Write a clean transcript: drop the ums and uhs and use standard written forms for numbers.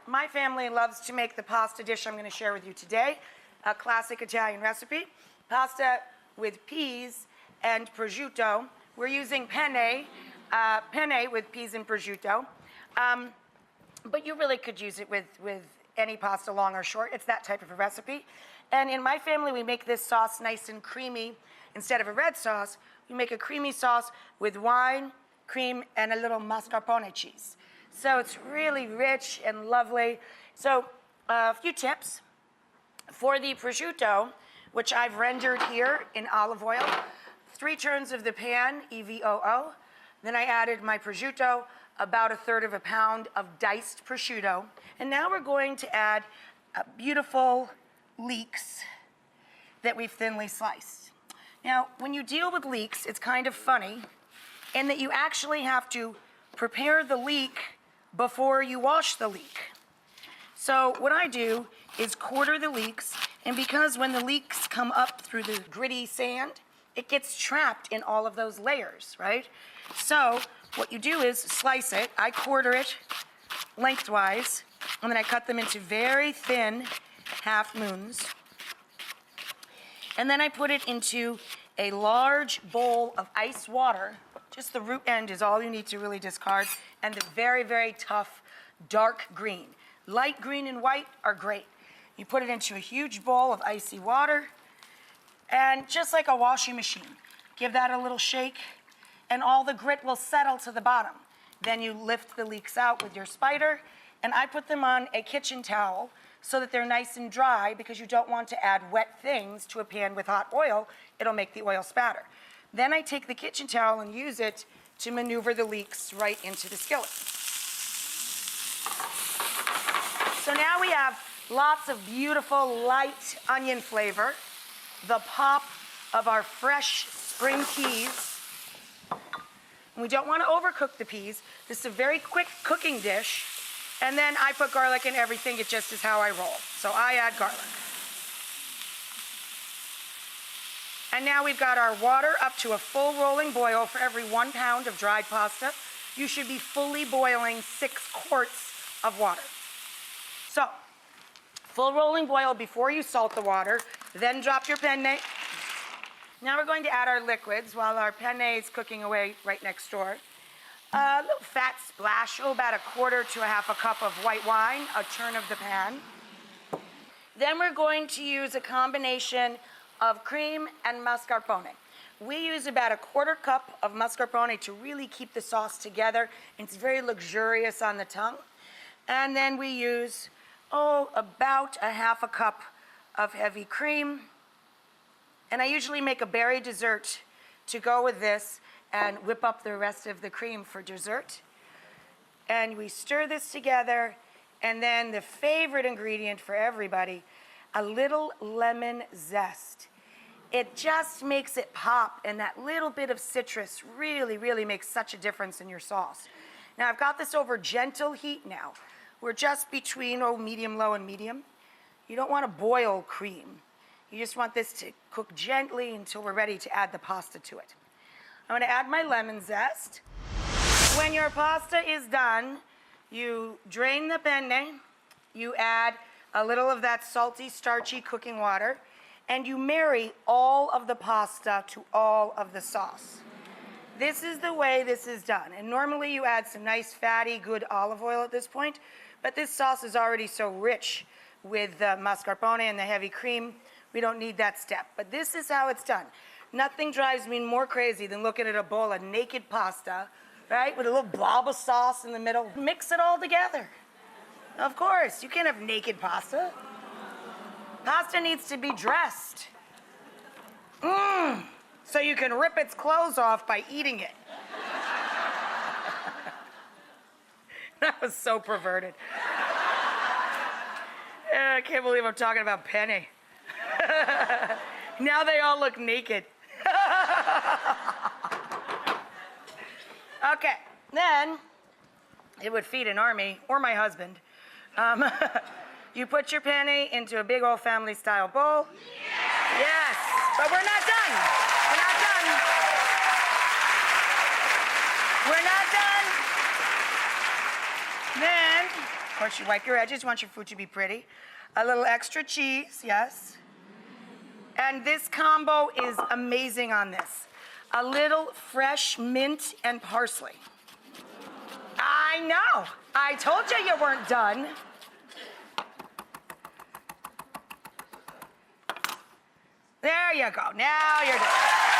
my family loves to make the pasta dish I'm going to share with you today, a classic Italian recipe. Pasta with peas and prosciutto. We're using penne with peas and prosciutto. But you really could use it with any pasta, long or short. It's that type of a recipe. And in my family, we make this sauce nice and creamy. Instead of a red sauce, we make a creamy sauce with wine, cream, and a little mascarpone cheese. So it's really rich and lovely. So a few tips. For the prosciutto, which I've rendered here in olive oil, 3 turns of the pan, EVOO. Then I added my prosciutto, about 1/3 of a pound of diced prosciutto. And now we're going to add beautiful leeks that we've thinly sliced. Now, when you deal with leeks, it's kind of funny in that you actually have to prepare the leek before you wash the leek. So what I do is quarter the leeks, and because when the leeks come up through the gritty sand, it gets trapped in all of those layers, right? So what you do is slice it. I quarter it lengthwise, and then I cut them into very thin half moons. And then I put it into a large bowl of ice water. Just the root end is all you need to really discard, and the very, very tough dark green. Light green and white are great. You put it into a huge bowl of icy water, and just like a washing machine, give that a little shake, and all the grit will settle to the bottom. Then you lift the leeks out with your spider, and I put them on a kitchen towel so that they're nice and dry, because you don't want to add wet things to a pan with hot oil. It'll make the oil spatter. Then I take the kitchen towel and use it to maneuver the leeks right into the skillet. So now we have lots of beautiful light onion flavor, the pop of our fresh spring peas. And we don't want to overcook the peas. This is a very quick cooking dish. And then I put garlic in everything. It just is how I roll. So I add garlic. And now we've got our water up to a full rolling boil for every 1 pound of dried pasta. You should be fully boiling 6 quarts of water. So, full rolling boil before you salt the water, then drop your penne. Now we're going to add our liquids while our penne is cooking away right next door. A little fat splash, about 1/4 to 1/2 cup of white wine, a turn of the pan. Then we're going to use a combination of cream and mascarpone. We use about 1/4 cup of mascarpone to really keep the sauce together. It's very luxurious on the tongue. And then we use, about 1/2 cup of heavy cream. And I usually make a berry dessert to go with this and whip up the rest of the cream for dessert. And we stir this together, and then the favorite ingredient for everybody, a little lemon zest. It just makes it pop, and that little bit of citrus really, really makes such a difference in your sauce. Now I've got this over gentle heat now. We're just between medium, low, and medium. You don't want to boil cream. You just want this to cook gently until we're ready to add the pasta to it. I'm going to add my lemon zest. When your pasta is done, you drain the penne, you add a little of that salty, starchy cooking water, and you marry all of the pasta to all of the sauce. This is the way this is done. And normally you add some nice, fatty, good olive oil at this point, but this sauce is already so rich with the mascarpone and the heavy cream, we don't need that step. But this is how it's done. Nothing drives me more crazy than looking at a bowl of naked pasta, right, with a little blob of sauce in the middle. Mix it all together. Of course, you can't have naked pasta. Pasta needs to be dressed. So you can rip its clothes off by eating it. That was so perverted. I can't believe I'm talking about penne. Now they all look naked. Okay, then it would feed an army, or my husband. You put your penne into a big old family style bowl. Yes, but we're not done. We're not done. We're not done. Then Of course, you wipe your edges. You want your food to be pretty. A little extra cheese, yes. And this combo is amazing on this. A little fresh mint and parsley. I know. I told you you weren't done. There you go. Now you're done.